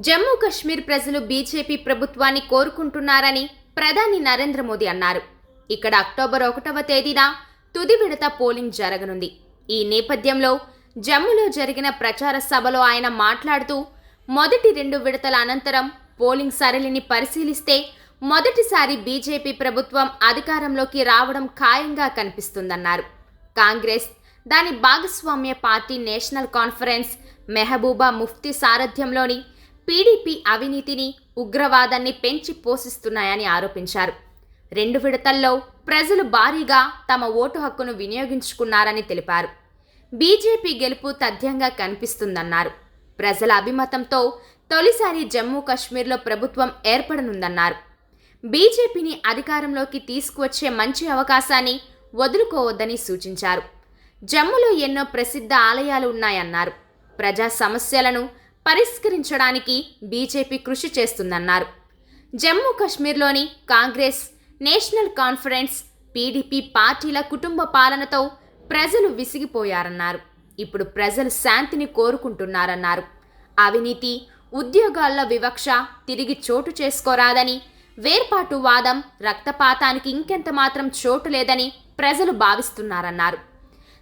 జమ్మూ కశ్మీర్ ప్రజలు బీజేపీ ప్రభుత్వాన్ని కోరుకుంటున్నారని ప్రధాని నరేంద్ర మోదీ అన్నారు. ఇక్కడ అక్టోబర్ 1వ తేదీన తుది విడత పోలింగ్ జరగనుంది. ఈ నేపథ్యంలో జమ్మూలో జరిగిన ప్రచార సభలో ఆయన మాట్లాడుతూ, మొదటి 2 విడతల అనంతరం పోలింగ్ సరళిని పరిశీలిస్తే మొదటిసారి బీజేపీ ప్రభుత్వం అధికారంలోకి రావడం ఖాయంగా కనిపిస్తుందన్నారు. కాంగ్రెస్, దాని భాగస్వామ్య పార్టీ నేషనల్ కాన్ఫరెన్స్, మెహబూబా ముఫ్తీ సారథ్యంలోని పీడీపీ అవినీతిని, ఉగ్రవాదాన్ని పెంచి పోషిస్తున్నాయని ఆరోపించారు. 2 విడతల్లో ప్రజలు భారీగా తమ ఓటు హక్కును వినియోగించుకున్నారని తెలిపారు. బీజేపీ గెలుపు తథ్యంగా కనిపిస్తుందన్నారు. ప్రజల అభిమతంతో తొలిసారి జమ్మూ కశ్మీర్లో ప్రభుత్వం ఏర్పడనుందన్నారు. బీజేపీని అధికారంలోకి తీసుకువచ్చే మంచి అవకాశాన్ని వదులుకోవద్దని సూచించారు. జమ్మూలో ఎన్నో ప్రసిద్ధ ఆలయాలు ఉన్నాయన్నారు. ప్రజా సమస్యలను పరిష్కరించడానికి బీజేపీ కృషి చేస్తుందన్నారు. జమ్మూ కశ్మీర్లోని కాంగ్రెస్, నేషనల్ కాన్ఫరెన్స్, పీడీపీ పార్టీల కుటుంబ పాలనతో ప్రజలు విసిగిపోయారన్నారు. ఇప్పుడు ప్రజలు శాంతిని కోరుకుంటున్నారన్నారు. అవినీతి, ఉద్యోగాల్లో వివక్ష తిరిగి చోటు చేసుకోరాదని, వేర్పాటువాదం, రక్తపాతానికి ఇంకెంత మాత్రం చోటు లేదని ప్రజలు భావిస్తున్నారన్నారు.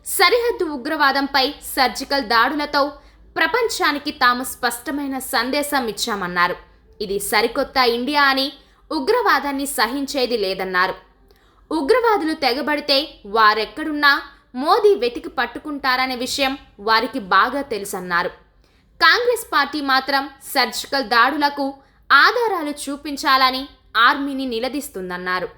సరిహద్దు ఉగ్రవాదంపై సర్జికల్ దాడులతో ప్రపంచానికి తాము స్పష్టమైన సందేశం ఇచ్చామన్నారు. ఇది సరికొత్త ఇండియా అని, ఉగ్రవాదాన్ని సహించేది లేదన్నారు. ఉగ్రవాదులు తెగబడితే వారెక్కడున్నా మోదీ వెతికి పట్టుకుంటారనే విషయం వారికి బాగా తెలుసన్నారు. కాంగ్రెస్ పార్టీ మాత్రం సర్జికల్ దాడులకు ఆధారాలు చూపించాలని ఆర్మీని నిలదీస్తుందన్నారు.